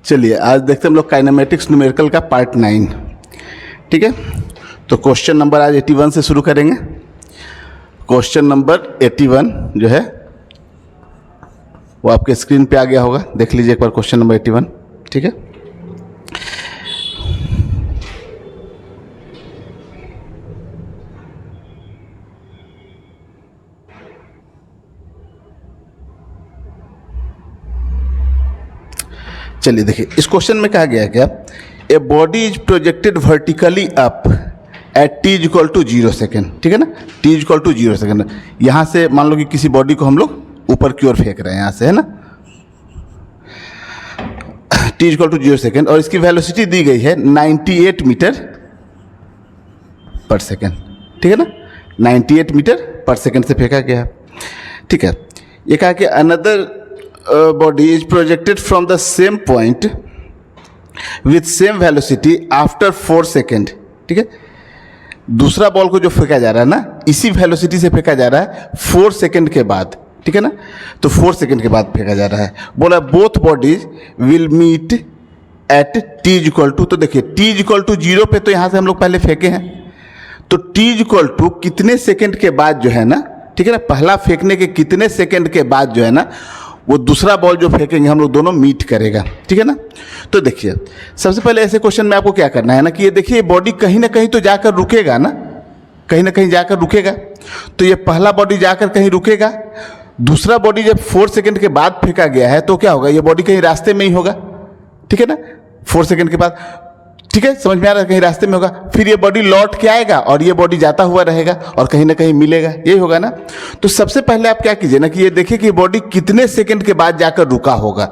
चलिए आज देखते हैं हम लोग काइनेमेटिक्स न्यूमेरिकल का पार्ट 9। ठीक है, तो क्वेश्चन नंबर आज 81 से शुरू करेंगे। क्वेश्चन नंबर 81 जो है वो आपके स्क्रीन पे आ गया होगा, देख लीजिए एक बार क्वेश्चन नंबर 81। ठीक है, चलिए देखिए इस क्वेश्चन में कहा गया है क्या, a body is projected vertically up at t is equal to 0 second. ठीक है ना, t is equal to 0 second. यहाँ से मान लो कि किसी बॉडी को हम लोग ऊपर की ओर फेंक रहे हैं यहाँ से, है ना, t is equal to 0 second, और इसकी वेलोसिटी दी गई है 98 मीटर पर सेकेंड। ठीक है ना, 98 मीटर पर सेकेंड से फेंका गया है। ठीक है, ये कहा कि another body is projected from the same point with same velocity after 4 second. ठीक है, दूसरा बॉल को जो फेंका जा रहा है ना, इसी वेलोसिटी से फेंका जा रहा है 4 सेकेंड के बाद। ठीक है ना, तो 4 सेकेंड के बाद फेंका जा रहा है। बोला both bodies will meet at t is equal to, तो देखिए टी इज इक्वल टू 0 पे तो यहाँ से हम लोग पहले फेंके हैं, तो टी इज इक्वल टू कितने सेकेंड के बाद जो है ना, ठीक है ना, पहला फेंकने के कितने सेकेंड के बाद जो है ना वो दूसरा बॉल जो फेंकेंगे हम लोग दोनों मीट करेगा। ठीक है ना, तो देखिए सबसे पहले ऐसे क्वेश्चन में आपको क्या करना है ना कि ये देखिए बॉडी कहीं ना कहीं तो जाकर रुकेगा ना, कहीं ना कहीं जाकर रुकेगा। तो ये पहला बॉडी जाकर कहीं रुकेगा, दूसरा बॉडी जब 4 सेकेंड के बाद फेंका गया है तो क्या होगा, ये बॉडी कहीं रास्ते में ही होगा। ठीक है ना, 4 सेकेंड के बाद, ठीक है, समझ में आ रहा है, कहीं रास्ते में होगा, फिर ये बॉडी लौट के आएगा और ये बॉडी जाता हुआ रहेगा और कहीं ना कहीं मिलेगा, यही होगा ना। तो सबसे पहले आप क्या कीजिए ना कि ये देखिए कि ये बॉडी कितने सेकंड के बाद जाकर रुका होगा।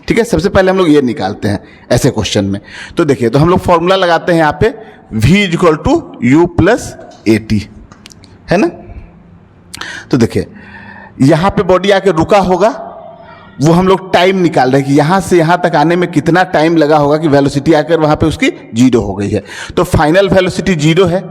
ठीक है, सबसे पहले हम लोग ये निकालते हैं ऐसे क्वेश्चन में। तो देखिए, तो हम लोग फॉर्मूला लगाते हैं यहाँ पे v is equal to u plus a t, है ना। तो देखिए यहाँ पे बॉडी आके रुका होगा, वो हम लोग टाइम निकाल रहे हैं कि यहाँ से यहाँ तक आने में कितना टाइम लगा होगा कि वेलोसिटी आकर वहाँ पे उसकी 0 हो गई है। तो फाइनल वेलोसिटी 0 है,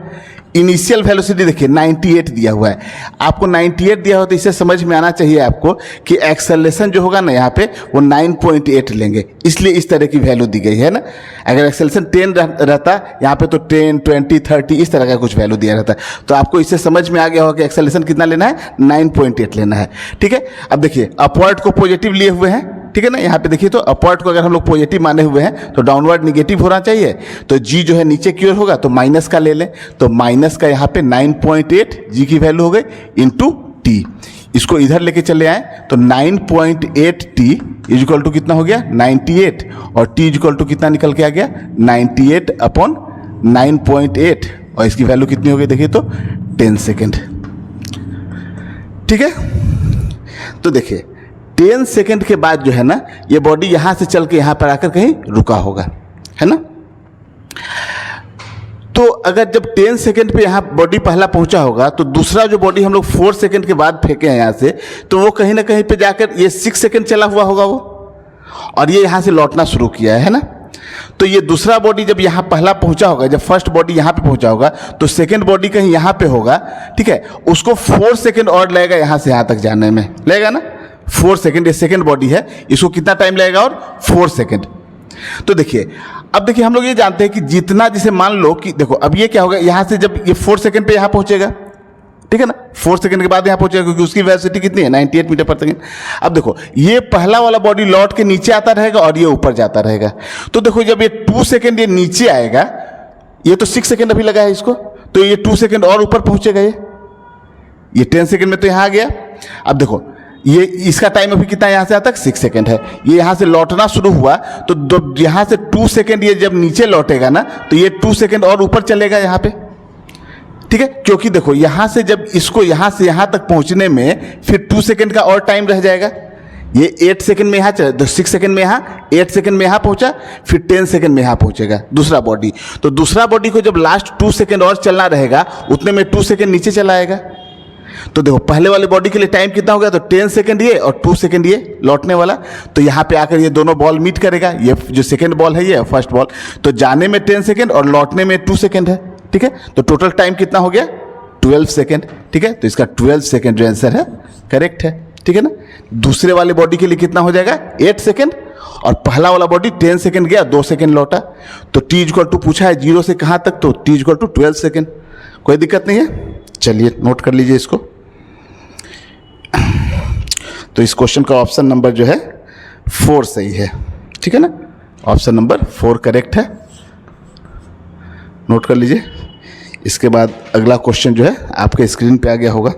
इनिशियल वेलोसिटी देखिए 98 दिया हुआ है। आपको 98 दिया हुआ तो इससे समझ में आना चाहिए आपको कि एक्सेलरेशन जो होगा ना यहाँ पे वो 9.8 लेंगे, इसलिए इस तरह की वैल्यू दी गई है ना। अगर एक्सेलरेशन 10 रहता यहाँ पे तो 10, 20, 30 इस तरह का कुछ वैल्यू दिया रहता है। तो आपको इससे समझ में आ गया होगा कि एक्सेलरेशन कितना लेना है, 9.8 लेना है। ठीक है, अब देखिए अपवर्ड को पॉजिटिव लिए हुए हैं। ठीक है ना, यहाँ पे देखिए तो अपवर्ड को अगर हम लोग पॉजिटिव माने हुए हैं तो डाउनवर्ड निगेटिव होना चाहिए। तो जी जो है नीचे की ओर होगा तो माइनस का ले लें, तो माइनस का यहाँ पे 9.8 जी की वैल्यू हो गई इंटू टी। इसको इधर लेके चले आए तो 9.8 टी इज इक्वल टू कितना हो गया 98, और टी इज इक्वल टू कितना निकल के आ गया 98 अपॉन 9.8, और इसकी वैल्यू कितनी हो गई देखिए तो 10 सेकेंड। ठीक है, तो देखिए 10 सेकेंड के बाद जो है ना ये बॉडी यहाँ से चल के यहाँ पर आकर कहीं रुका होगा, है ना। तो अगर जब 10 सेकेंड पे यहाँ बॉडी पहला पहुँचा होगा तो दूसरा जो बॉडी हम लोग 4 सेकेंड के बाद फेंके हैं यहाँ से, तो वो कहीं ना कहीं पे जाकर ये 6 सेकेंड चला हुआ होगा वो, और ये यहाँ से लौटना शुरू किया है ना। तो ये दूसरा बॉडी जब यहाँ पहला पहुँचा होगा, जब फर्स्ट बॉडी यहाँ पे पहुँचा होगा तो सेकेंड बॉडी कहीं यहाँ पे होगा। ठीक है, उसको 4 सेकेंड और लगेगा यहाँ से यहाँ तक जाने में, लगेगा ना 4 सेकेंड। ये सेकेंड बॉडी है, इसको कितना टाइम लगेगा और 4 सेकेंड। तो देखिए अब देखिए हम लोग ये जानते हैं कि जितना, जैसे मान लो कि देखो अब ये क्या होगा, यहाँ से जब ये 4 सेकेंड पे यहाँ पहुँचेगा, ठीक है ना, 4 सेकेंड के बाद यहाँ पहुँचेगा क्योंकि उसकी वेलोसिटी कितनी है 98 मीटर पर सेकेंड। अब देखो ये पहला वाला बॉडी लौट के नीचे आता रहेगा और ये ऊपर जाता रहेगा। तो देखो जब ये 2 सेकेंड ये नीचे आएगा, ये तो 6 सेकेंड अभी लगा है इसको, तो ये 2 सेकेंड और ऊपर पहुँचेगा, ये 10 सेकेंड में तो यहाँ आ गया। अब देखो ये इसका टाइम अभी कितना यहाँ से यहाँ तक 6 सेकेंड है, ये यहाँ से लौटना शुरू हुआ तो यहाँ से 2 सेकेंड ये जब नीचे लौटेगा ना तो ये 2 सेकेंड और ऊपर चलेगा यहाँ पे। ठीक है, क्योंकि देखो यहाँ से जब इसको यहाँ से यहाँ तक पहुँचने में फिर 2 सेकेंड का और टाइम रह जाएगा। ये 8 सेकेंड में यहाँ चला, तो 6 सेकेंड में यहाँ, 8 सेकेंड में यहाँ पहुँचा, फिर 10 सेकेंड में यहाँ पहुँचेगा दूसरा बॉडी। तो दूसरा बॉडी को जब लास्ट 2 सेकेंड और चलना रहेगा उतने में 2 सेकेंड नीचे चला आएगा। तो देखो पहले वाले बॉडी के लिए टाइम कितना हो गया, तो 10 सेकेंड ये और 2 सेकेंड ये लौटने वाला। तो यहाँ पे आकर ये दोनों बॉल मीट करेगा, ये जो सेकेंड बॉल है ये फर्स्ट बॉल, तो जाने में 10 सेकेंड और लौटने में 2 सेकेंड है। ठीक है, तो टोटल टाइम कितना हो गया 12 सेकेंड। ठीक है, तो इसका 12 सेकेंड जो आंसर है करेक्ट है। ठीक है ना, दूसरे वाले बॉडी के लिए कितना हो जाएगा 8 सेकेंड, और पहला वाला बॉडी 10 सेकेंड गया, 2 सेकेंड लौटा। तो टी इक्वल टू पूछा है 0 से कहाँ तक, तो टी इक्वल टू 12 सेकेंड। कोई दिक्कत नहीं है, चलिए नोट कर लीजिए इसको। तो इस क्वेश्चन का ऑप्शन नंबर जो है 4 सही है, ठीक है ना, ऑप्शन नंबर 4 करेक्ट है, नोट कर लीजिए। इसके बाद अगला क्वेश्चन जो है आपके स्क्रीन पे आ गया होगा।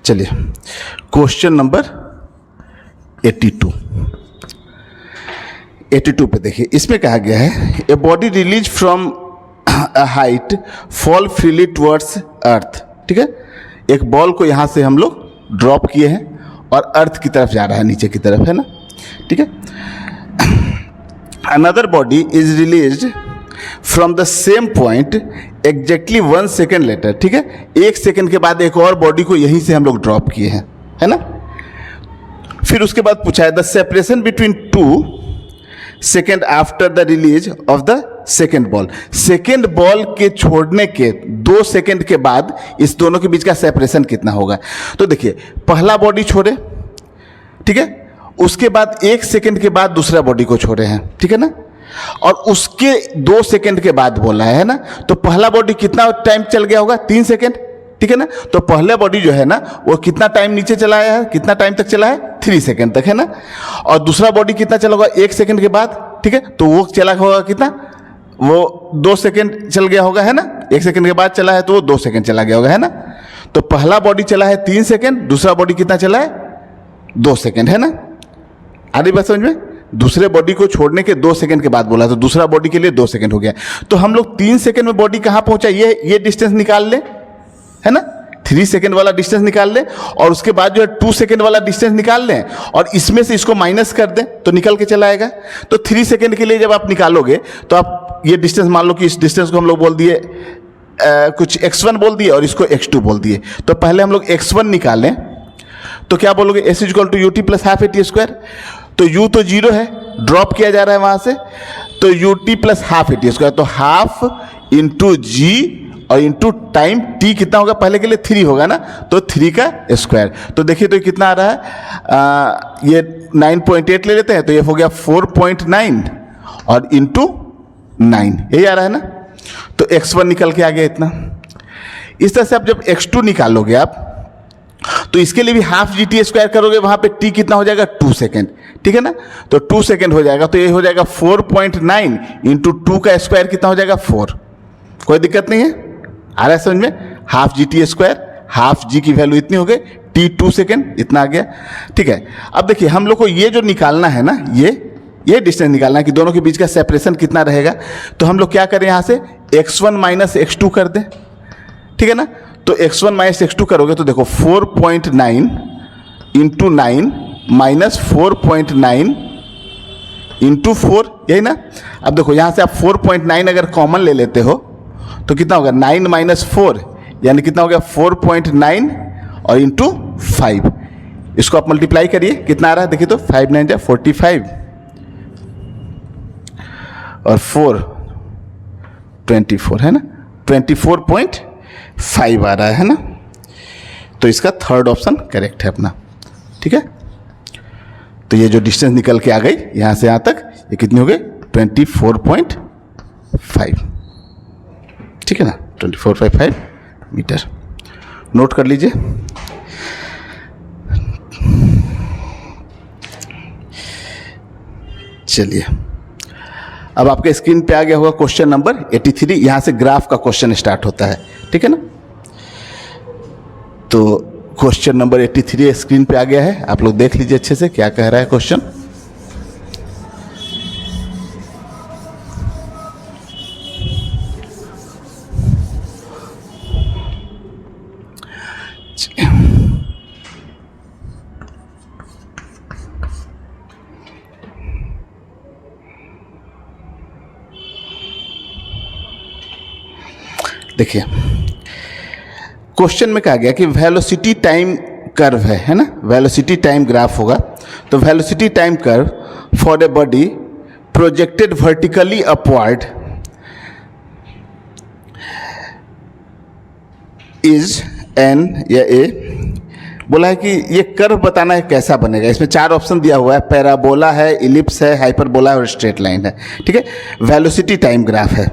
चलिए क्वेश्चन नंबर 82 पे देखिए, इसमें कहा गया है a body release from a height fall freely towards अर्थ, ठीक है। एक बॉल को यहाँ से हम लोग ड्रॉप किए हैं और अर्थ की तरफ जा रहा है, नीचे की तरफ, है ना, ठीक है। Another body is released from the same point exactly 1 second later, ठीक है। 1 सेकेंड के बाद एक और बॉडी को यहीं से हम लोग ड्रॉप किए हैं, है ना। फिर उसके बाद पूछा है the separation between 2 second after the release of the second ball. Second ball के छोड़ने के 2 सेकेंड के बाद इस दोनों के बीच का सेपरेशन कितना होगा। तो देखिए पहला बॉडी छोड़े, ठीक है, उसके बाद 1 सेकेंड के बाद दूसरा बॉडी को छोड़े हैं, ठीक है ना, और उसके 2 सेकेंड के बाद बोला है ना। तो पहला बॉडी कितना टाइम चल गया होगा, 3 सेकेंड, ठीक है ना। तो पहला बॉडी जो है ना वो कितना टाइम नीचे चला है, कितना टाइम तक चला है, 3 सेकेंड तक, है ना। और दूसरा बॉडी कितना चला होगा, 1 सेकेंड के बाद, ठीक है। तो वो चला होगा कितना, वो 2 सेकेंड चल गया होगा, है ना। 1 सेकेंड के बाद चला है तो वो 2 सेकेंड चला गया होगा, है ना। तो पहला बॉडी चला है 3 सेकेंड, दूसरा बॉडी कितना चला है, 2 सेकेंड, है ना। आ रही बात समझ में। दूसरे बॉडी को छोड़ने के 2 सेकंड के बाद बोला, तो दूसरा बॉडी के लिए 2 सेकंड हो गया। तो हम लोग 3 सेकंड में बॉडी कहाँ पहुंचा, ये डिस्टेंस निकाल ले, है ना। 3 सेकंड वाला डिस्टेंस निकाल लें और उसके बाद जो है 2 सेकंड वाला डिस्टेंस निकाल लें और इसमें से इसको माइनस कर दें तो निकल के चला आएगा। तो 3 सेकंड के लिए जब आप निकालोगे तो आप ये डिस्टेंस मान लो कि इस डिस्टेंस को हम लोग बोल दिए कुछ x1 बोल दिए और इसको x2 बोल दिए। तो पहले हम लोग x1 निकालें तो क्या बोलोगे, s equal to ut plus half at square. तो u तो 0 है, ड्रॉप किया जा रहा है वहाँ से, तो ut plus half at square, तो हाफ इंटू जी और इंटू टाइम t कितना होगा, पहले के लिए 3 होगा ना, तो 3 का स्क्वायर। तो देखिए तो कितना आ रहा है, ये 9.8 ले लेते हैं तो ये हो गया 4.9 और इंटू 9, यही आ रहा है ना। तो x1 निकल के आ गया इतना। इस तरह से आप जब x2 निकालोगे आप तो इसके लिए भी हाफ जी टी स्क्वायर करोगे, वहां पे t कितना हो जाएगा 2 सेकेंड, ठीक है ना। तो 2 सेकेंड हो जाएगा तो ये हो जाएगा 4.9 इंटू 2 का स्क्वायर कितना हो जाएगा 4। कोई दिक्कत नहीं है, आ रहा है समझ में। Half g t square, half g की वैल्यू इतनी हो गई, t 2 सेकेंड इतना आ गया, ठीक है। अब देखिए हम लोग को ये जो निकालना है ना, ये डिस्टेंस निकालना है कि दोनों के बीच का सेपरेशन कितना रहेगा। तो हम लोग क्या करें, यहाँ से x1 माइनस x2 कर दें, ठीक है ना। तो x1 माइनस x2 करोगे तो देखो 4.9 इंटू 9 माइनस 4.9 इंटू 4, यही ना। अब देखो यहाँ से आप 4.9 अगर कॉमन ले लेते हो तो कितना होगा 9 माइनस 4 यानी कितना हो गया 4.9 और इंटू 5। इसको आप मल्टीप्लाई करिए, कितना आ रहा है देखिए तो 5 9 जा 45 और 4 24 है ना, 24.5 आ रहा है ना। तो इसका थर्ड ऑप्शन करेक्ट है अपना, ठीक है। तो ये जो डिस्टेंस निकल के आ गई यहाँ से यहाँ तक, ये कितनी हो गई 24.5, ठीक है ना, 24.5 मीटर। नोट कर लीजिए। चलिए अब आपके स्क्रीन पे आ गया होगा क्वेश्चन नंबर 83। यहाँ से ग्राफ का क्वेश्चन स्टार्ट होता है, ठीक है ना। तो क्वेश्चन नंबर 83 स्क्रीन पे आ गया है, आप लोग देख लीजिए अच्छे से क्या कह रहा है क्वेश्चन। देखिए क्वेश्चन में कहा गया कि वेलोसिटी टाइम कर्व है ना, वेलोसिटी टाइम ग्राफ होगा। तो velocity time curve for a body projected vertically upward is an या ए, बोला है कि ये कर्व बताना है कैसा बनेगा। इसमें 4 ऑप्शन दिया हुआ है, पैराबोला है, इलिप्स है, हाइपरबोला है और स्ट्रेट लाइन है। ठीक है, वेलोसिटी टाइम ग्राफ है।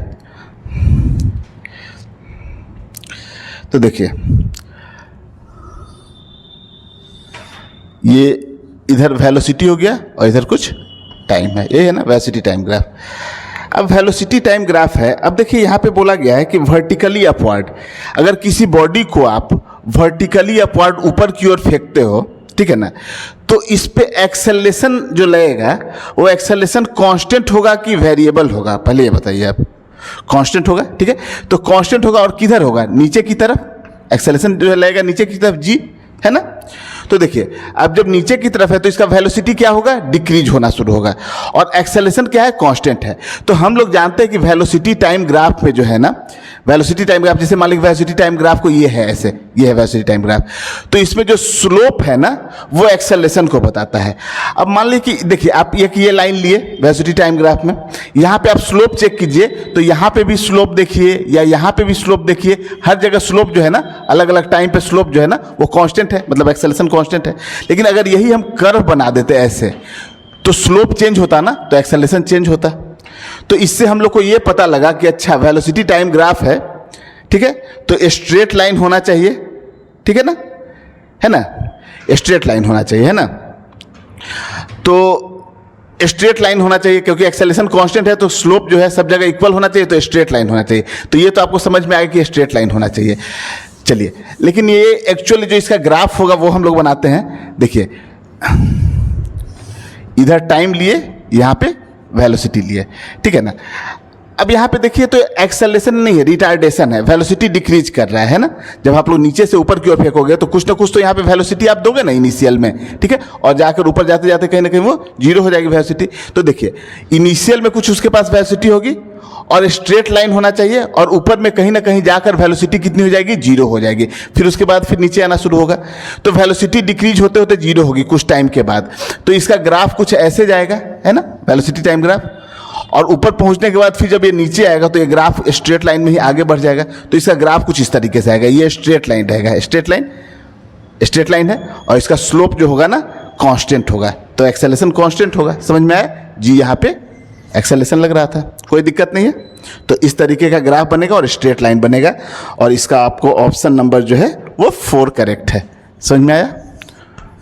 तो देखिए ये इधर वेलोसिटी हो गया और इधर कुछ टाइम है, ये है ना वेलोसिटी टाइम ग्राफ। अब वेलोसिटी टाइम ग्राफ है। अब देखिए यहाँ पे बोला गया है कि वर्टिकली अपवर्ड, अगर किसी बॉडी को आप वर्टिकली अपवर्ड ऊपर की ओर फेंकते हो, ठीक है ना, तो इस पे एक्सेलरेशन जो लगेगा वो एक्सेलरेशन कांस्टेंट होगा कि वेरिएबल होगा, पहले ये बताइए आप। कांस्टेंट होगा, ठीक है। तो कांस्टेंट होगा और किधर होगा, नीचे की तरफ। एक्सेलरेशन जो लगेगा नीचे की तरफ, जी है ना। तो देखिए अब जब नीचे की तरफ है तो इसका वेलोसिटी क्या होगा, डिक्रीज होना शुरू होगा, और एक्सेलरेशन क्या है, कांस्टेंट है। तो हम लोग जानते हैं कि वेलोसिटी टाइम ग्राफ में जो है ना, वेलोसिटी टाइम ग्राफ, जैसे मान लीजिए वेलोसिटी टाइम ग्राफ को ये है ऐसे, ये है वेलोसिटी टाइम ग्राफ, तो इसमें जो स्लोप है ना वो एक्सेलरेशन को बताता है। अब मान लीजिए कि देखिए आप ये लाइन लिए वेलोसिटी टाइम ग्राफ में, यहाँ पे आप स्लोप चेक कीजिए तो यहाँ पे भी स्लोप देखिए या यहाँ पे भी स्लोप देखिए, हर जगह स्लोप जो है ना, अलग अलग टाइम पे स्लोप जो है ना वो कांस्टेंट है, मतलब एक्सेलरेशन कांस्टेंट है। लेकिन अगर यही हम कर्व बना देते ऐसे तो स्लोप चेंज होता ना, तो एक्सेलरेशन चेंज होता। तो इससे हम लोग को ये पता लगा कि अच्छा वेलोसिटी टाइम ग्राफ है, ठीक है, तो स्ट्रेट लाइन होना चाहिए, ठीक है ना, स्ट्रेट लाइन होना चाहिए, है ना। तो स्ट्रेट लाइन होना चाहिए क्योंकि एक्सेलरेशन कांस्टेंट है, तो स्लोप जो है सब जगह इक्वल होना चाहिए, तो स्ट्रेट लाइन होना चाहिए। तो ये तो आपको समझ में आएगा कि स्ट्रेट लाइन होना चाहिए। चलिए, लेकिन ये एक्चुअली जो इसका ग्राफ होगा वो हम लोग बनाते हैं। देखिए इधर टाइम लिए, यहाँ पे वेलोसिटी लिए, ठीक है ना। अब यहाँ पे देखिए तो एक्सेलरेशन नहीं है, रिटार्डेशन है, वेलोसिटी डिक्रीज कर रहा है ना। जब आप लोग नीचे से ऊपर की ओर फेंकोगे तो कुछ ना कुछ तो यहाँ पे वेलोसिटी आप दोगे ना इनिशियल में, ठीक है, और जाकर ऊपर जाते जाते कहीं ना कहीं वो जीरो हो जाएगी वेलोसिटी। तो देखिए इनिशियल में कुछ उसके पास वेलोसिटी होगी और स्ट्रेट लाइन होना चाहिए, और ऊपर में कहीं ना कहीं जाकर वेलोसिटी कितनी हो जाएगी, जीरो हो जाएगी। फिर उसके बाद फिर नीचे आना शुरू होगा, तो वेलोसिटी डिक्रीज होते होते जीरो होगी कुछ टाइम के बाद। तो इसका ग्राफ कुछ ऐसे जाएगा, है ना, वेलोसिटी टाइम ग्राफ। और ऊपर पहुंचने के बाद फिर जब ये नीचे आएगा तो ये ग्राफ स्ट्रेट लाइन में ही आगे बढ़ जाएगा। तो इसका ग्राफ कुछ इस तरीके से आएगा, ये स्ट्रेट लाइन रहेगा, स्ट्रेट लाइन है, और इसका स्लोप जो होगा ना कांस्टेंट होगा, तो एक्सेलरेशन कांस्टेंट होगा। समझ में आया जी, यहाँ पे एक्सेलरेशन लग रहा था, कोई दिक्कत नहीं है। तो इस तरीके का ग्राफ बनेगा और स्ट्रेट लाइन बनेगा, और इसका आपको ऑप्शन नंबर जो है वो 4 करेक्ट है। समझ में आया।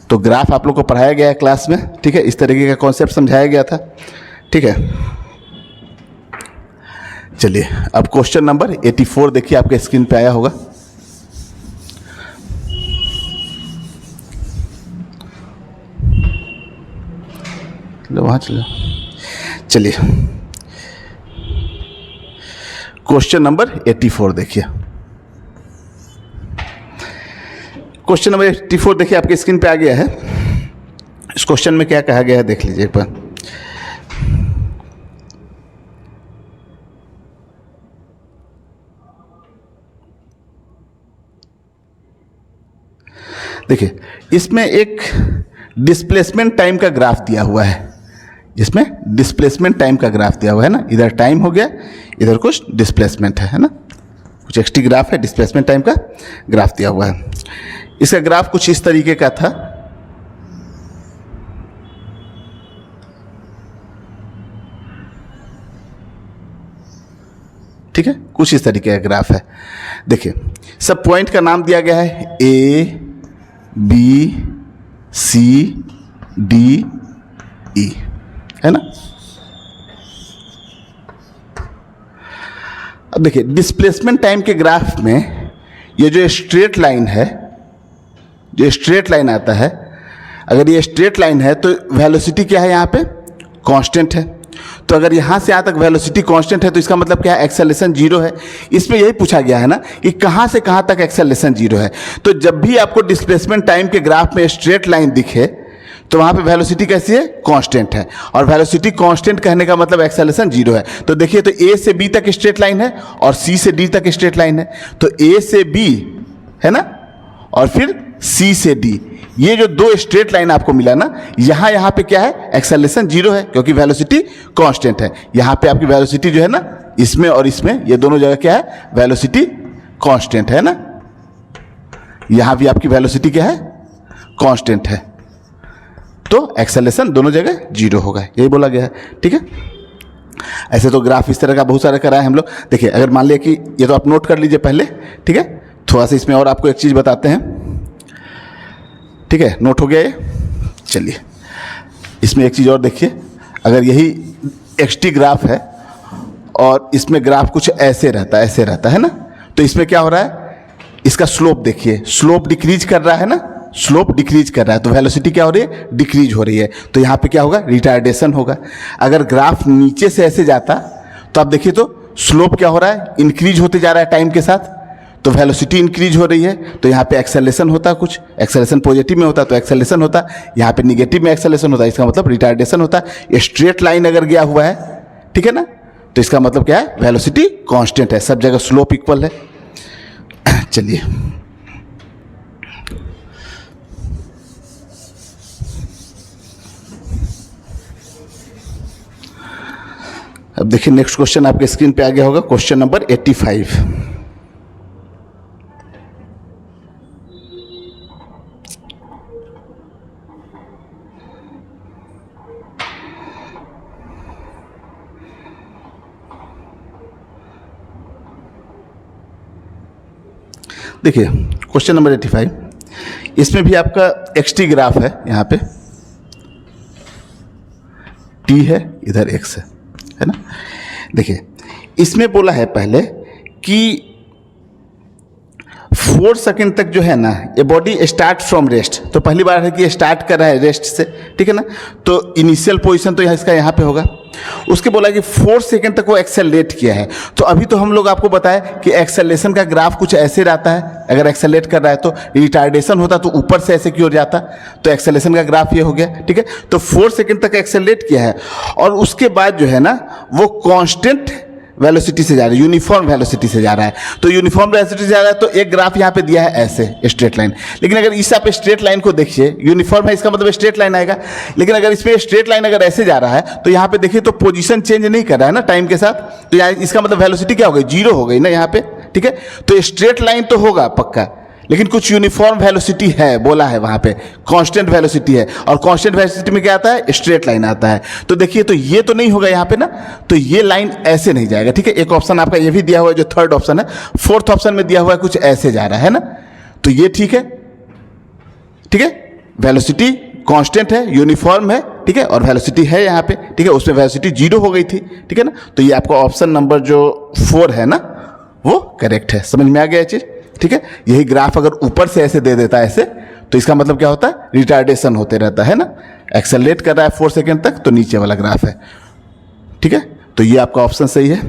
तो ग्राफ आप लोग को पढ़ाया गया है क्लास में, ठीक है, इस तरीके का कॉन्सेप्ट समझाया गया था, ठीक है। चलिए अब क्वेश्चन नंबर 84 देखिए, आपके स्क्रीन पे आया होगा। वहां चलो, चलिए क्वेश्चन नंबर 84 देखिए। क्वेश्चन नंबर 84 देखिए आपके स्क्रीन पे आ गया है। इस क्वेश्चन में क्या कहा गया है देख लीजिए एक बार। देखिए इसमें एक डिस्प्लेसमेंट टाइम का ग्राफ दिया हुआ है, इसमें डिस्प्लेसमेंट टाइम का ग्राफ दिया हुआ है ना। इधर टाइम हो गया, इधर कुछ डिस्प्लेसमेंट है ना, कुछ एक्सटी ग्राफ है, डिस्प्लेसमेंट टाइम का ग्राफ दिया हुआ है। इसका ग्राफ कुछ इस तरीके का था, ठीक है, कुछ इस तरीके का ग्राफ है। देखिए सब पॉइंट का नाम दिया गया है, A B C D E, है ना। अब देखिए डिस्प्लेसमेंट टाइम के ग्राफ में ये जो स्ट्रेट लाइन है, जो स्ट्रेट लाइन आता है, अगर ये स्ट्रेट लाइन है तो वेलोसिटी क्या है यहाँ पे, कांस्टेंट है। तो अगर यहाँ से यहाँ तक वेलोसिटी कांस्टेंट है तो इसका मतलब क्या है, एक्सेलरेशन जीरो है। इसमें यही पूछा गया है ना कि कहाँ से कहाँ तक एक्सेलरेशन जीरो है। तो जब भी आपको डिस्प्लेसमेंट टाइम के ग्राफ में स्ट्रेट लाइन दिखे तो वहाँ पे वेलोसिटी कैसी है, कांस्टेंट है। और वेलोसिटी कांस्टेंट कहने का मतलब एक्सेलरेशन जीरो है। तो देखिए, तो ए से बी तक स्ट्रेट लाइन है और सी से डी तक स्ट्रेट लाइन है। तो ए से बी है ना, और फिर सी से डी, ये जो दो स्ट्रेट लाइन आपको मिला ना, यहाँ पे क्या है, एक्सेलरेशन जीरो है क्योंकि वेलोसिटी कांस्टेंट है। यहाँ पे आपकी वेलोसिटी जो है ना, इसमें और इसमें, ये दोनों जगह क्या है, वेलोसिटी कांस्टेंट है ना। यहाँ भी आपकी वेलोसिटी क्या है, कांस्टेंट है, तो एक्सेलरेशन दोनों जगह जीरो होगा, यही बोला गया है। ठीक है, ऐसे तो ग्राफ इस तरह का बहुत सारे कराए हम लोग। देखिए, अगर मान लिया कि ये तो आप नोट कर लीजिए पहले, ठीक है। थोड़ा सा इसमें और आपको एक चीज़ बताते हैं, ठीक है, नोट हो गया ये। चलिए, इसमें एक चीज़ और देखिए, अगर यही एक्स-टी ग्राफ है और इसमें ग्राफ कुछ ऐसे रहता है ना, तो इसमें क्या हो रहा है, इसका स्लोप देखिए, स्लोप डिक्रीज कर रहा है ना, स्लोप डिक्रीज कर रहा है, तो वेलोसिटी क्या हो रही है, डिक्रीज हो रही है। तो यहाँ पे क्या होगा, रिटार्डेशन होगा। अगर ग्राफ नीचे से ऐसे जाता तो आप देखिए तो स्लोप क्या हो रहा है, इंक्रीज होते जा रहा है टाइम के साथ, तो वेलोसिटी इंक्रीज हो रही है। तो यहाँ पे एक्सेलरेशन होता, कुछ एक्सेलरेशन पॉजिटिव में होता तो एक्सेलरेशन होता, यहाँ पे निगेटिव में एक्सेलरेशन होता, इसका मतलब रिटार्डेशन होता। ये स्ट्रेट लाइन अगर गया हुआ है, ठीक है ना, तो इसका मतलब क्या है, वेलोसिटी कांस्टेंट है, सब जगह स्लोप इक्वल है। चलिए, अब देखिए नेक्स्ट क्वेश्चन आपके स्क्रीन पे आ गया होगा, क्वेश्चन नंबर 85। देखिए क्वेश्चन नंबर 85, इसमें भी आपका एक्स-टी ग्राफ है, यहाँ पे टी है, इधर एक्स है ना। देखिए, इसमें बोला है पहले कि 4 सेकंड तक जो है ना, ये बॉडी स्टार्ट फ्रॉम रेस्ट, तो पहली बार है कि स्टार्ट कर रहा है रेस्ट से, ठीक है ना। तो इनिशियल पोजीशन तो इसका यहाँ पे होगा। उसके बोला कि 4 सेकंड तक वो एक्सेलरेट किया है। तो अभी तो हम लोग आपको बताया कि एक्सेलरेशन का ग्राफ कुछ ऐसे रहता है, अगर एक्सेलरेट कर रहा है तो रिटार्डेशन होता तो ऊपर से ऐसे की ओर जाता, तो एक्सेलरेशन का ग्राफ ये हो गया, ठीक है। तो 4 सेकंड तक एक्सेलरेट किया है और उसके बाद जो है ना, वो कांस्टेंट वेलोसिटी से जा रहा है, यूनिफॉर्म वेलोसिटी से जा रहा है। तो यूनिफॉर्म वेलोसिटी से जा रहा है, तो एक ग्राफ यहाँ पे दिया है ऐसे स्ट्रेट लाइन। लेकिन अगर इस आप स्ट्रेट लाइन को देखिए, यूनिफॉर्म है, इसका मतलब स्ट्रेट लाइन आएगा। लेकिन अगर इसमें स्ट्रेट लाइन अगर ऐसे जा रहा है, तो यहाँ पे देखिए तो पोजीशन चेंज नहीं कर रहा है ना टाइम के साथ, तो यहाँ इसका मतलब वेलोसिटी क्या हो गई, जीरो हो गई ना यहाँ पे, ठीक है। तो स्ट्रेट लाइन तो होगा पक्का, लेकिन कुछ यूनिफॉर्म वेलोसिटी है, बोला है वहाँ पे कांस्टेंट वेलोसिटी है, और कांस्टेंट वेलोसिटी में क्या आता है, स्ट्रेट लाइन आता है। तो देखिए, तो ये तो नहीं होगा यहाँ पे ना, तो ये लाइन ऐसे नहीं जाएगा, ठीक है। एक ऑप्शन आपका ये भी दिया हुआ है, जो थर्ड ऑप्शन है। फोर्थ ऑप्शन में दिया हुआ है कुछ ऐसे जा रहा है ना, तो ये ठीक है, ठीक है। वेलोसिटी कांस्टेंट है, यूनिफॉर्म है, ठीक है, और वेलोसिटी है यहाँ पे, ठीक है। उसमें वेलोसिटी जीरो हो गई थी, ठीक है ना। तो ये आपका ऑप्शन नंबर जो 4 है ना, वो करेक्ट है। समझ में आ गया चीज, ठीक है। यही ग्राफ अगर ऊपर से ऐसे दे देता है ऐसे, तो इसका मतलब क्या होता है, रिटार्डेशन होते रहता है ना। एक्सेलरेट कर रहा है 4 सेकंड तक, तो नीचे वाला ग्राफ है, ठीक है। तो ये आपका ऑप्शन सही है,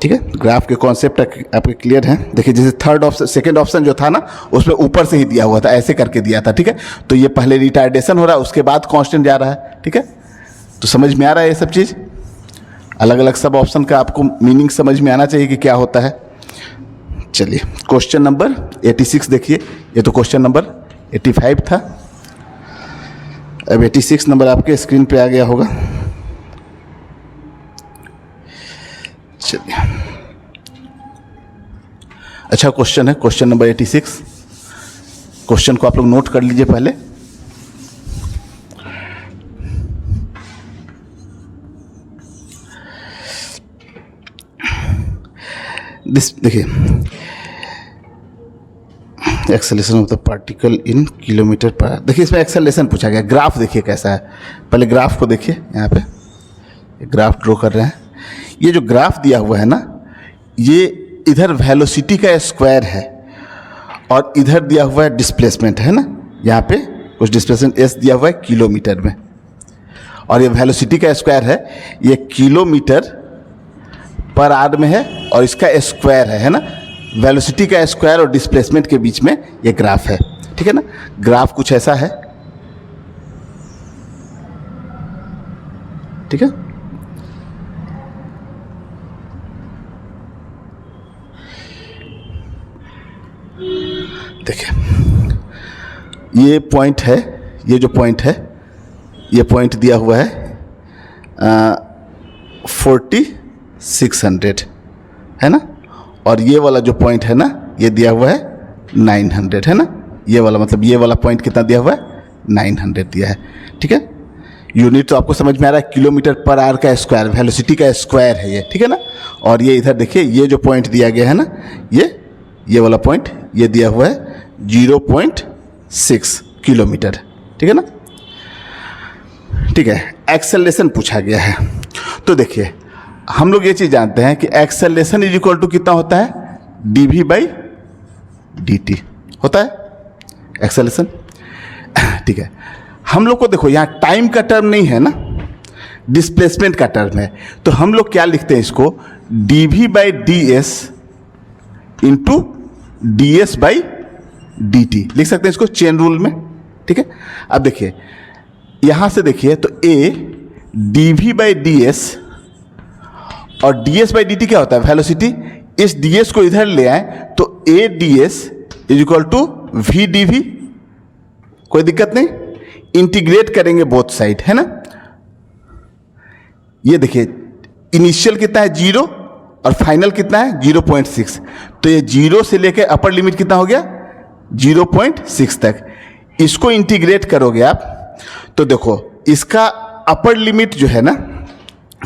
ठीक है। ग्राफ के कॉन्सेप्ट आपके क्लियर हैं। देखिए, जैसे थर्ड ऑप्शन, सेकंड ऑप्शन जो था ना, उसमें ऊपर से ही दिया हुआ था, ऐसे करके दिया था, ठीक है। तो ये पहले रिटार्डेशन हो रहा है, उसके बाद कांस्टेंट जा रहा है, ठीक है। तो समझ में आ रहा है ये सब चीज़, अलग अलग सब ऑप्शन का आपको मीनिंग समझ में आना चाहिए कि क्या होता है। चलिए, क्वेश्चन नंबर 86 देखिए, ये तो क्वेश्चन नंबर 85 था, अब 86 नंबर आपके स्क्रीन पे आ गया होगा। चलिए, अच्छा क्वेश्चन है, क्वेश्चन नंबर 86। क्वेश्चन को आप लोग नोट कर लीजिए पहले। देखिए, acceleration of the particle in kilometre पर। देखिए, इसमें एक्सेलरेशन पूछा गया। ग्राफ देखिए कैसा है, पहले ग्राफ को देखिए। यहाँ पे ग्राफ ड्रॉ कर रहे हैं। ये जो ग्राफ दिया हुआ है ना, ये इधर वेलोसिटी का स्क्वायर है और इधर दिया हुआ है डिस्प्लेसमेंट, है ना। यहाँ पे कुछ डिस्प्लेसमेंट एस दिया हुआ है किलोमीटर में, और ये वेलोसिटी का स्क्वायर है, ये किलोमीटर पर आवर में है और इसका स्क्वायर है ना। वेलोसिटी का स्क्वायर और डिस्प्लेसमेंट के बीच में ये ग्राफ है, ठीक है ना। ग्राफ कुछ ऐसा है, ठीक है। देखिए ये पॉइंट है, ये जो पॉइंट है, ये पॉइंट दिया हुआ है 4600 है ना, और ये वाला जो पॉइंट है ना ये दिया हुआ है 900 है ना। ये वाला मतलब ये वाला पॉइंट कितना दिया हुआ है, 900 दिया है, ठीक है। यूनिट तो आपको समझ में आ रहा है, किलोमीटर पर आवर का स्क्वायर, वेलोसिटी का स्क्वायर है ये, ठीक है ना। और ये इधर देखिए ये जो पॉइंट दिया गया है ना, ये वाला पॉइंट ये दिया हुआ है 0.6 किलोमीटर, ठीक है ना, ठीक है। एक्सेलरेशन पूछा गया है, तो देखिए हम लोग ये चीज़ जानते हैं कि एक्सेलरेशन इज इक्वल टू कितना होता है, dv/dt होता है एक्सेलरेशन, ठीक है। हम लोग को देखो यहाँ टाइम का टर्म नहीं है ना, डिस्प्लेसमेंट का टर्म है, तो हम लोग क्या लिखते हैं इसको, dv/ds इंटू ds/dt लिख सकते हैं इसको चेन रूल में, ठीक है। अब देखिए यहाँ से देखिए तो a dv/ds और ds/dt क्या होता है, वेलोसिटी। इस ds को इधर ले आए तो a ds is equal to v dv, कोई दिक्कत नहीं। इंटीग्रेट करेंगे बोथ साइड, है ना। ये देखिए इनिशियल कितना है 0 और फाइनल कितना है 0.6, तो ये 0 से लेकर अपर लिमिट कितना हो गया 0.6 तक। इसको इंटीग्रेट करोगे आप तो देखो इसका अपर लिमिट जो है ना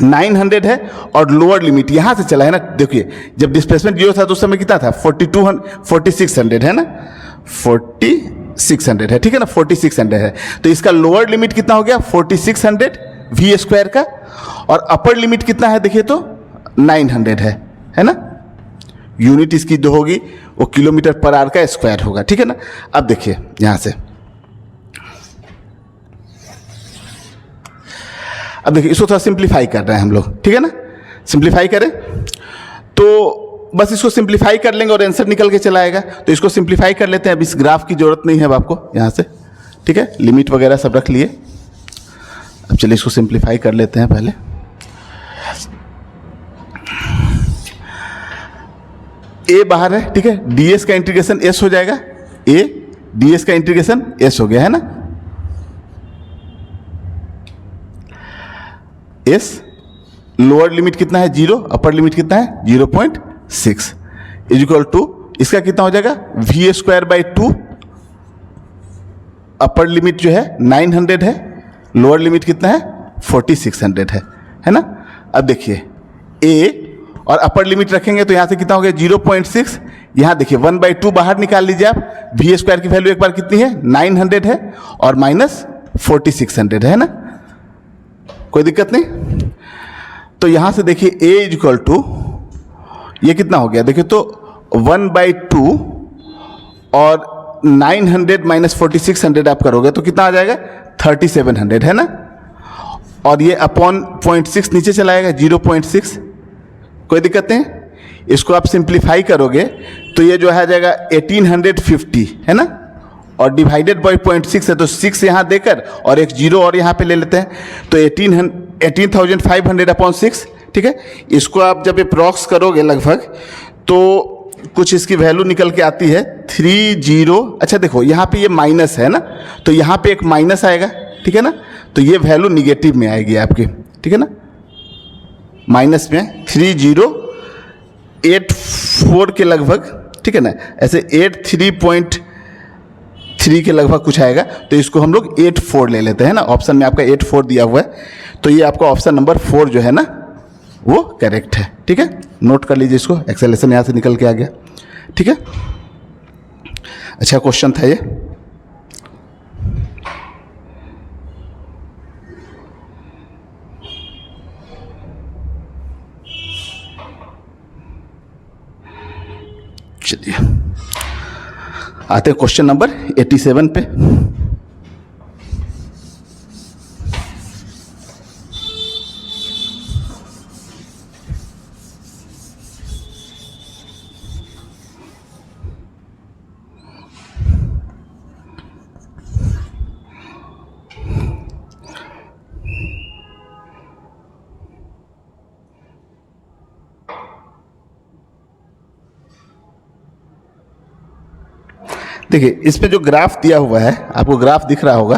900 है और लोअर लिमिट यहाँ से चला है ना। देखिए जब डिस्प्लेसमेंट 0 था तो उस समय कितना था 4600 है ना, 4600 है, ठीक है ना, 4600 है। तो इसका लोअर लिमिट कितना हो गया 4600 v स्क्वायर का, और अपर लिमिट कितना है देखिए तो 900 है ना। यूनिट इसकी जो होगी वो किलोमीटर पर आवर का स्क्वायर होगा, ठीक है ना। अब देखिए यहाँ से, अब देखिए इसको थोड़ा सिंप्लीफाई कर रहे हैं हम लोग, ठीक है ना। सिंप्लीफाई करें तो बस इसको सिंप्लीफाई कर लेंगे और आंसर निकल के चला आएगा। तो इसको सिंप्लीफाई कर लेते हैं, अब इस ग्राफ की जरूरत नहीं है अब आपको यहाँ से, ठीक है। लिमिट वगैरह सब रख लिए, अब चलिए इसको सिंप्लीफाई कर लेते हैं पहले। a बाहर है, ठीक है, ds का इंटीग्रेशन s हो जाएगा, a ds का इंटीग्रेशन s हो गया है ना, s लोअर लिमिट कितना है 0, अपर लिमिट कितना है 0.6 इज इक्वल टू इसका कितना हो जाएगा v²/2, अपर लिमिट जो है 900 है, लोअर लिमिट कितना है 4600 है ना। अब देखिए a और अपर लिमिट रखेंगे तो यहाँ से कितना हो गया 0.6, यहाँ देखिए 1/2 बाहर निकाल लीजिए आप, v² की वैल्यू एक बार कितनी है 900 है और माइनस 4600 है ना, कोई दिक्कत नहीं। तो यहाँ से देखिए a इज इक्वल टू ये कितना हो गया देखिए तो 1/2 और 900 माइनस 4600 आप करोगे तो कितना आ जाएगा 3700 है ना, और ये अपॉन 0.6 नीचे चला आएगा 0.6, कोई दिक्कत नहीं। इसको आप सिंप्लीफाई करोगे तो ये जो है जाएगा 1850 है ना, और डिवाइडेड बाई 0.6 है तो 6 यहाँ देकर और एक 0 और यहाँ पे ले लेते हैं तो 18,500 अपॉन 6, ठीक है। इसको आप जब अप्रॉक्स करोगे लगभग तो कुछ इसकी वैल्यू निकल के आती है 30। अच्छा देखो यहाँ पे ये माइनस है ना, तो यहाँ पे एक माइनस आएगा, ठीक है ना, तो ये वैल्यू निगेटिव में आएगी आपकी, ठीक है ना, माइनस में 3084 के लगभग, ठीक है ना, ऐसे 83.3 के लगभग कुछ आएगा। तो इसको हम लोग 84 ले लेते हैं ना, ऑप्शन में आपका 84 दिया हुआ है, तो ये आपका ऑप्शन नंबर 4 जो है ना वो करेक्ट है, ठीक है। नोट कर लीजिए इसको, एक्सेलेरेशन यहाँ से निकल के आ गया, ठीक है। अच्छा क्वेश्चन था ये। चलिए आते हैं क्वेश्चन नंबर 87 पे। देखिए इसमें जो ग्राफ दिया हुआ है, आपको ग्राफ दिख रहा होगा,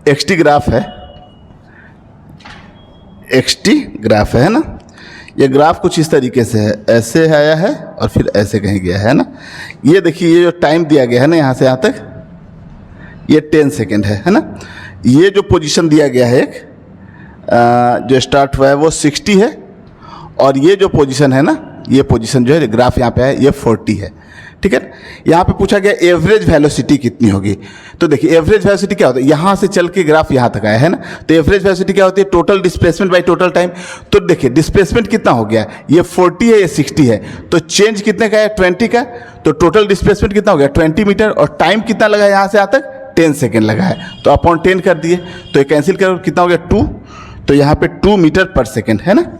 एक्सटी ग्राफ है, एक्सटी ग्राफ है ना। ये ग्राफ कुछ इस तरीके से है, ऐसे आया है और फिर ऐसे कहीं गया है ना। ये देखिए ये जो टाइम दिया गया है ना यहाँ से यहाँ तक, ये 10 सेकेंड है ना। ये जो पोजीशन दिया गया है एक जो स्टार्ट हुआ है वो 60 है, और ये जो पोजीशन है ना, ये पोजीशन जो है ग्राफ यहाँ पे है ये 40 है, ठीक है। यहाँ पे पूछा गया एवरेज वेलोसिटी कितनी होगी। तो देखिए एवरेज वेलोसिटी क्या होता है, यहाँ से चल के ग्राफ यहाँ तक आया है ना, तो एवरेज वेलोसिटी क्या होती है, total displacement by total time. तो देखिए डिस्प्लेसमेंट कितना हो गया, ये 40 है ये 60 है, तो चेंज कितने का है 20 का, तो टोटल डिस्प्लेसमेंट कितना हो गया 20 मीटर, और टाइम कितना लगा यहाँ से यहाँ तक 10 सेकेंड लगा है, तो अपॉन 10 कर दिए, तो ये कैंसिल कर कितना हो गया 2, तो यहाँ पे 2 मीटर पर सेकेंड है ना।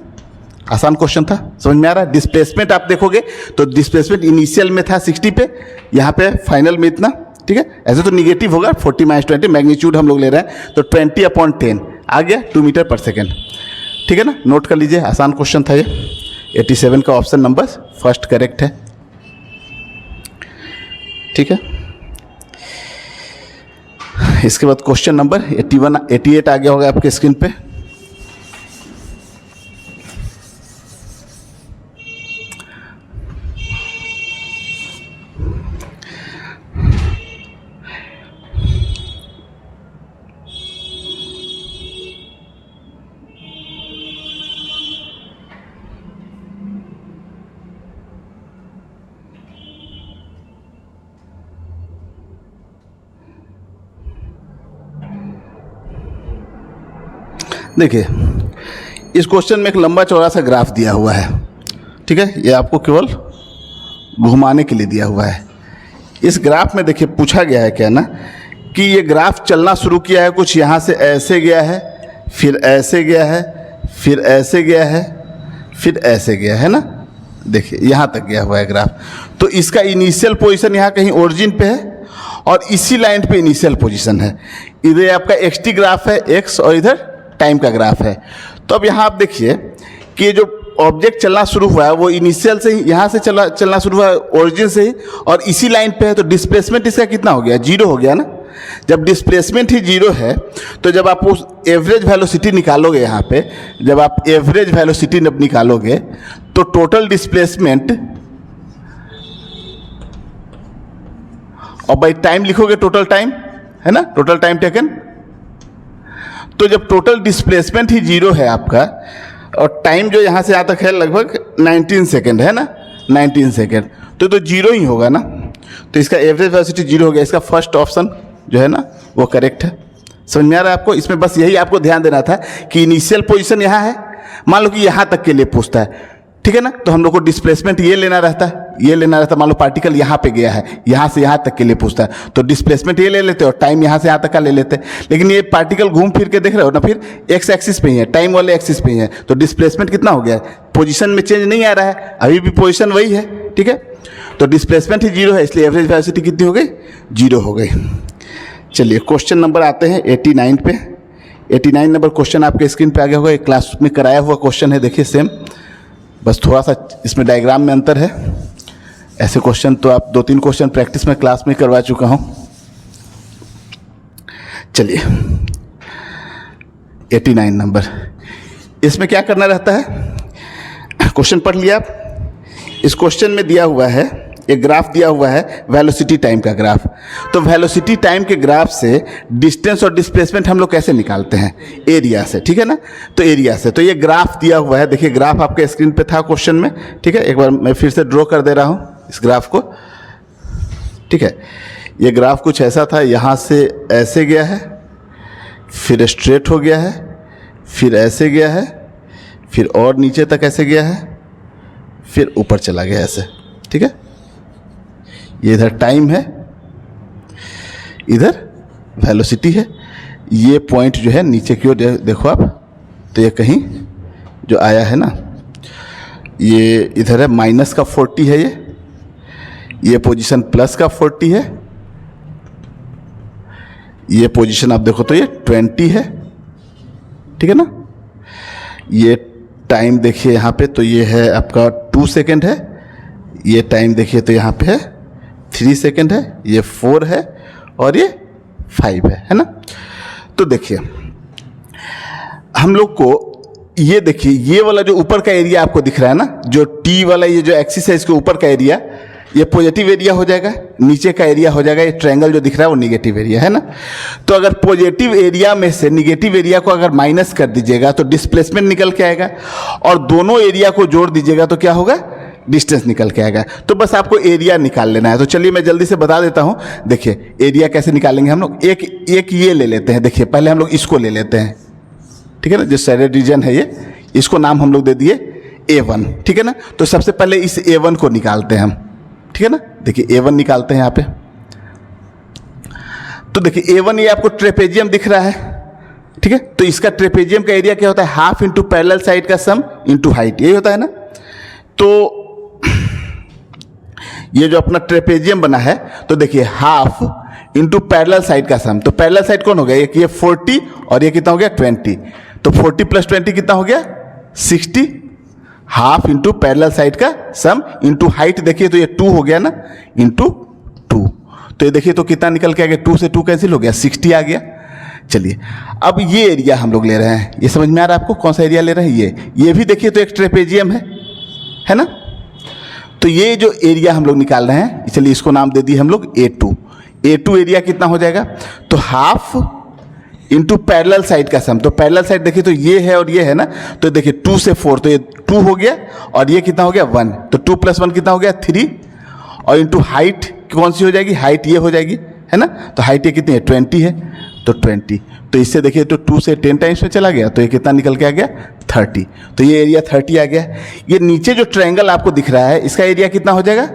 आसान क्वेश्चन था, समझ में आ रहा है। डिस्प्लेसमेंट आप देखोगे तो डिस्प्लेसमेंट इनिशियल में था 60 पे, यहाँ पे फाइनल में इतना, ठीक है। ऐसे तो निगेटिव होगा 40 - 20, मैग्नीट्यूड हम लोग ले रहे हैं, तो 20/10 आ गया 2 मीटर पर सेकेंड, ठीक है ना। नोट कर लीजिए, आसान क्वेश्चन था ये। 87 का ऑप्शन नंबर फर्स्ट करेक्ट है, ठीक है। इसके बाद क्वेश्चन नंबर 81 88 आ गया होगा आपके स्क्रीन पे। देखिए इस क्वेश्चन में एक लंबा चौड़ा सा ग्राफ दिया हुआ है, ठीक है। ये आपको केवल घुमाने के लिए दिया हुआ है। इस ग्राफ में देखिए पूछा गया है क्या ना, कि ये ग्राफ चलना शुरू किया है कुछ यहाँ से ऐसे गया है, फिर ऐसे गया है, फिर ऐसे गया है, फिर ऐसे गया है ना। देखिए यहाँ तक गया हुआ है ग्राफ, तो इसका इनिशियल पोजीशन यहाँ कहीं ओरिजिन पे है, और इसी लाइन पे इनिशियल पोजीशन है। इधर आपका एक्सटी ग्राफ है एक्स, और इधर टाइम का ग्राफ है। तो अब यहाँ आप देखिए कि जो ऑब्जेक्ट चलना शुरू हुआ है वो इनिशियल से ही यहाँ से चलना शुरू हुआ है, ओरिजिन से ही, और इसी लाइन पे है, तो डिस्प्लेसमेंट इसका कितना हो गया, 0 हो गया ना। जब डिस्प्लेसमेंट ही 0 है, तो जब आप उस एवरेज वेलोसिटी निकालोगे, यहाँ पे जब आप एवरेज वेलोसिटी निकालोगे तो टोटल डिस्प्लेसमेंट, और बाई टाइम लिखोगे टोटल टाइम है ना, टोटल टाइम टेकन। तो जब टोटल डिस्प्लेसमेंट ही 0 है आपका, और टाइम जो यहाँ से यहाँ तक है लगभग 19 सेकेंड है ना, 19 सेकेंड, तो 0 ही होगा ना। तो इसका एवरेज वेलोसिटी 0 हो गया। इसका फर्स्ट ऑप्शन जो है ना वो करेक्ट है। समझ में आ रहा है आपको। इसमें बस यही आपको ध्यान देना था कि इनिशियल पोजीशन यहाँ है, मान लो कि यहाँ तक के लिए पूछता है, ठीक है ना, तो हम लोग को डिस्प्लेसमेंट ये लेना रहता है, ये लेना रहता है। मान लो पार्टिकल यहाँ पे गया है, यहाँ से यहाँ तक के लिए पूछता है, तो डिस्प्लेसमेंट ये ले लेते और टाइम यहाँ से यहाँ तक का ले लेते। लेकिन ये पार्टिकल घूम फिर के देख रहे हो ना, फिर एक्स एक्सिस पे ही है, टाइम वाले एक्सिस पे ही है, तो डिस्प्लेसमेंट कितना हो गया है, पोजीशन में चेंज नहीं आ रहा है, अभी भी पोजीशन वही है, ठीक है। तो डिस्प्लेसमेंट ही 0 है, इसलिए एवरेज वेलोसिटी कितनी हो गई, 0 हो गई। चलिए क्वेश्चन नंबर आते हैं 89 पे। 89 नंबर क्वेश्चन आपके स्क्रीन पे आ गया होगा, एक क्लास में कराया हुआ क्वेश्चन है, देखिए सेम, बस थोड़ा सा इसमें डायग्राम में अंतर है। ऐसे क्वेश्चन तो आप 2-3 क्वेश्चन प्रैक्टिस में क्लास में करवा चुका हूँ। चलिए 89 नंबर, इसमें क्या करना रहता है, क्वेश्चन पढ़ लिया आप। इस क्वेश्चन में दिया हुआ है, एक ग्राफ दिया हुआ है वेलोसिटी टाइम का ग्राफ। तो वेलोसिटी टाइम के ग्राफ से डिस्टेंस और डिस्प्लेसमेंट हम लोग कैसे निकालते हैं, एरिया से, ठीक है ना। तो एरिया से, तो ये ग्राफ दिया हुआ है, देखिए ग्राफ आपके स्क्रीन पे था क्वेश्चन में, ठीक है। एक बार मैं फिर से ड्रॉ कर दे रहा हूँ इस ग्राफ को, ठीक है। ये ग्राफ कुछ ऐसा था, यहाँ से ऐसे गया है, फिर स्ट्रेट हो गया है, फिर ऐसे गया है, फिर और नीचे तक ऐसे गया है, फिर ऊपर चला गया ऐसे, ठीक है। ये इधर टाइम है, इधर वेलोसिटी है। ये पॉइंट जो है नीचे की ओर देखो आप, तो ये कहीं जो आया है ना, ये इधर है माइनस का 40 है, ये पोजीशन प्लस का 40 है, ये पोजीशन आप देखो तो ये 20 है, ठीक है ना। ये टाइम देखिए यहाँ पे, तो ये है आपका 2 सेकेंड है, ये टाइम देखिए तो यहाँ पे है 3 सेकेंड है, ये 4 है और ये 5 है ना। तो देखिए हम लोग को ये देखिए ये वाला जो ऊपर का एरिया आपको दिख रहा है ना, जो टी वाला ये जो एक्सिस है इसके ऊपर का एरिया, ये पॉजिटिव एरिया हो जाएगा, नीचे का एरिया हो जाएगा ये ट्रायंगल जो दिख रहा है वो निगेटिव एरिया है ना। तो अगर पॉजिटिव एरिया में से निगेटिव एरिया को अगर माइनस कर दीजिएगा तो डिस्प्लेसमेंट निकल के आएगा, और दोनों एरिया को जोड़ दीजिएगा तो क्या होगा, डिस्टेंस निकल के आएगा। तो बस आपको एरिया निकाल लेना है। तो चलिए मैं जल्दी से बता देता हूँ। देखिए एरिया कैसे निकालेंगे हम लोग, एक ये ले लेते हैं। देखिए पहले हम लोग इसको ले लेते हैं, ठीक है ना, जो शेडेड रीजन है ये, इसको नाम हम लोग दे दिए A1, ठीक है ना। तो सबसे पहले इस A1 को निकालते हैं हम, ठीक है ना। देखिए A1 निकालते हैं यहाँ पे। तो देखिए A1 ये आपको ट्रेपेजियम दिख रहा है, ठीक है। तो इसका ट्रेपेजियम का एरिया क्या होता है, हाफ इंटू पैरेलल साइड का सम इंटू हाइट, यही होता है ना। तो ये जो अपना ट्रेपेजियम बना है, तो देखिए हाफ इंटू पैरेलल साइड का सम, तो पैरेलल साइड कौन हो गया, एक ये 40 और ये कितना हो गया 20, तो 40 + 20 कितना हो गया 60, हाफ इंटू पैरेलल साइड का सम इंटू हाइट, देखिए तो ये 2 हो गया ना, इंटू 2, तो ये देखिए तो कितना निकल के आ गया, 2 से 2 कैंसिल हो गया, 60 आ गया। चलिए अब ये एरिया हम लोग ले रहे हैं, ये समझ में आ रहा है आपको कौन सा एरिया ले रहे हैं, ये भी देखिए तो एक ट्रेपेजियम है ना। तो ये जो एरिया हम लोग निकाल रहे हैं, चलिए इसको नाम दे दिए हम लोग A2 एरिया कितना हो जाएगा, तो हाफ इंटू पैरेलल साइड का सम, तो पैरेलल साइड देखिए तो ये है और ये है ना, तो देखिए 2 से 4 तो ये 2 हो गया, और ये कितना हो गया 1, तो 2 + 1 कितना हो गया 3, और इंटू हाइट कौन सी हो जाएगी, हाइट ये हो जाएगी है ना। तो हाइट ये कितनी है 20 है, तो 20, तो इससे देखिए तो 2 से 10 टाइम्स में चला गया, तो ये कितना निकल के आ गया 30, तो ये एरिया 30 आ गया। ये नीचे जो ट्रायंगल आपको दिख रहा है इसका एरिया कितना हो जाएगा,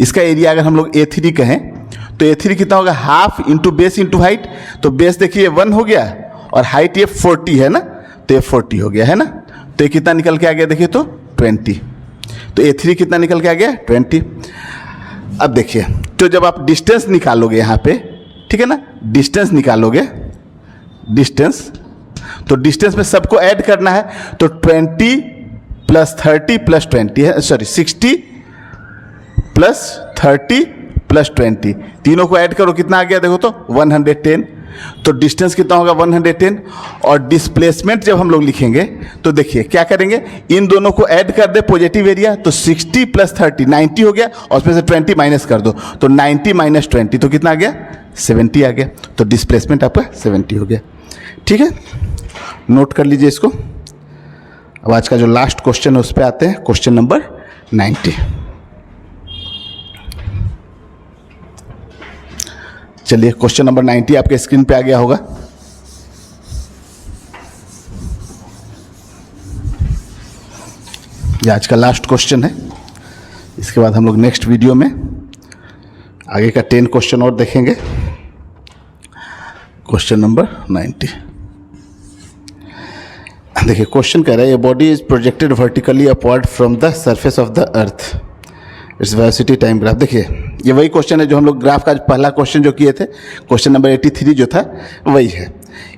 इसका एरिया अगर हम लोग A3 कहें तो A3 कितना होगा, half into base into height, तो बेस देखिए 1 हो गया और हाइट ये 40 है ना, तो ये 40 हो गया है ना। तो ये कितना निकल के आ गया देखिए तो 20, तो A3 कितना निकल के आ गया 20। अब देखिए तो जब आप डिस्टेंस निकालोगे यहाँ पे, ठीक है ना, डिस्टेंस निकालोगे, डिस्टेंस, तो डिस्टेंस में सबको ऐड करना है, तो 20 + 30 + 20 है, सॉरी 60 + 30 + 20, तीनों को ऐड करो कितना आ गया देखो तो 110, तो डिस्टेंस कितना होगा 110। और डिस्प्लेसमेंट जब हम लोग लिखेंगे तो देखिए क्या करेंगे, इन दोनों को ऐड कर दे पॉजिटिव एरिया, तो 60 + 30 90 हो गया, और उसमें से 20 माइनस कर दो, तो 90 - 20 तो कितना आ गया 70 आ गया, तो डिस्प्लेसमेंट आपका 70 हो गया, ठीक है। नोट कर लीजिए इसको। अब आज का जो लास्ट क्वेश्चन है उस पर आते हैं, क्वेश्चन नंबर 90। चलिए क्वेश्चन नंबर 90 आपके स्क्रीन पे आ गया होगा। ये आज का लास्ट क्वेश्चन है, इसके बाद हम लोग नेक्स्ट वीडियो में आगे का 10 क्वेश्चन और देखेंगे। क्वेश्चन नंबर 90 देखिए, क्वेश्चन कह रहा है, ए body is projected vertically upward from the surface of the earth, its velocity time graph. देखिए ये वही क्वेश्चन है जो हम लोग ग्राफ का पहला क्वेश्चन जो किए थे, क्वेश्चन नंबर 83 जो था वही है।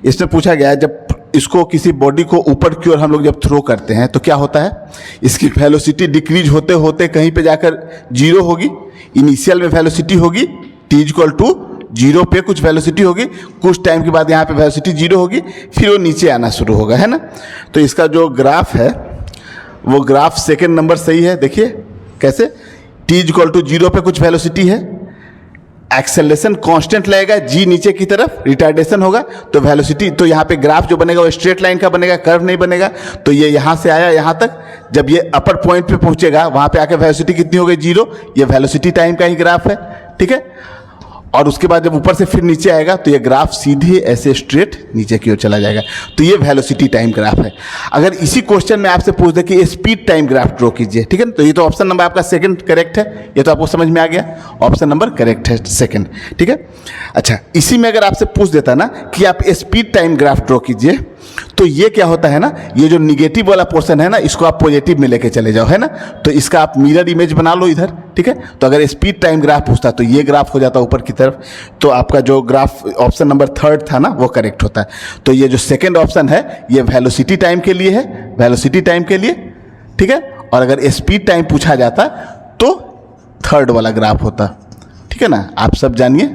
इसमें पूछा गया है जब इसको किसी बॉडी को ऊपर की ओर हम लोग जब थ्रो करते हैं तो क्या होता है, इसकी वेलोसिटी डिक्रीज होते होते कहीं पे जाकर 0 होगी, इनिशियल में वेलोसिटी होगी t = 0 पे कुछ वेलोसिटी होगी, कुछ टाइम के बाद यहाँ पे वेलोसिटी 0 होगी, फिर वो नीचे आना शुरू होगा, है ना। तो इसका जो ग्राफ है वो ग्राफ सेकेंड नंबर सही है। देखिए कैसे, t = 0 पे कुछ वेलोसिटी है, एक्सेलरेशन कांस्टेंट लगेगा, g नीचे की तरफ, रिटार्डेशन होगा, तो वेलोसिटी, तो यहाँ पे ग्राफ जो बनेगा वो स्ट्रेट लाइन का बनेगा, कर्व नहीं बनेगा। तो ये यहाँ से आया यहाँ तक, जब ये अपर पॉइंट पे पहुँचेगा वहाँ पे आके वेलोसिटी कितनी हो गई 0, ये वेलोसिटी टाइम का ही ग्राफ है, ठीक है। और उसके बाद जब ऊपर से फिर नीचे आएगा तो ये ग्राफ सीधे ऐसे स्ट्रेट नीचे की ओर चला जाएगा, तो ये वेलोसिटी टाइम ग्राफ है। अगर इसी क्वेश्चन में आपसे पूछ दे कि ये स्पीड टाइम ग्राफ ड्रॉ कीजिए, ठीक है ना, तो ये तो ऑप्शन नंबर आपका सेकंड करेक्ट है, ये तो आपको समझ में आ गया, ऑप्शन नंबर करेक्ट है सेकंड, ठीक है। अच्छा, इसी में अगर आपसे पूछ देता ना कि आप स्पीड टाइम ग्राफ ड्रॉ कीजिए, तो ये क्या होता है ना, ये जो निगेटिव वाला पोर्शन है ना इसको आप पॉजिटिव में लेके चले जाओ, है ना, तो इसका आप मिरर इमेज बना लो इधर, ठीक है। तो अगर स्पीड टाइम ग्राफ पूछता तो ये ग्राफ हो जाता ऊपर की तरफ, तो आपका जो ग्राफ ऑप्शन नंबर थर्ड था ना वो करेक्ट होता है। तो ये जो सेकंड ऑप्शन है ये वेलोसिटी टाइम के लिए है, वेलोसिटी टाइम के लिए, ठीक है। और अगर स्पीड टाइम पूछा जाता तो थर्ड वाला ग्राफ होता, ठीक है। ठीक है ना, आप सब जानिए,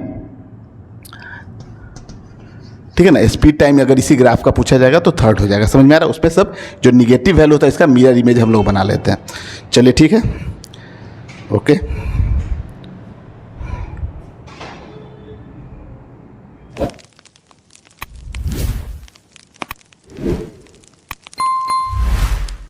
ठीक है ना। स्पीड टाइम अगर इसी ग्राफ का पूछा जाएगा तो थर्ड हो जाएगा, समझ में आ रहा है। उसमें सब जो निगेटिव वैल्यू होता है इसका मिरर इमेज हम लोग बना लेते हैं। चलिए ठीक है, ओके।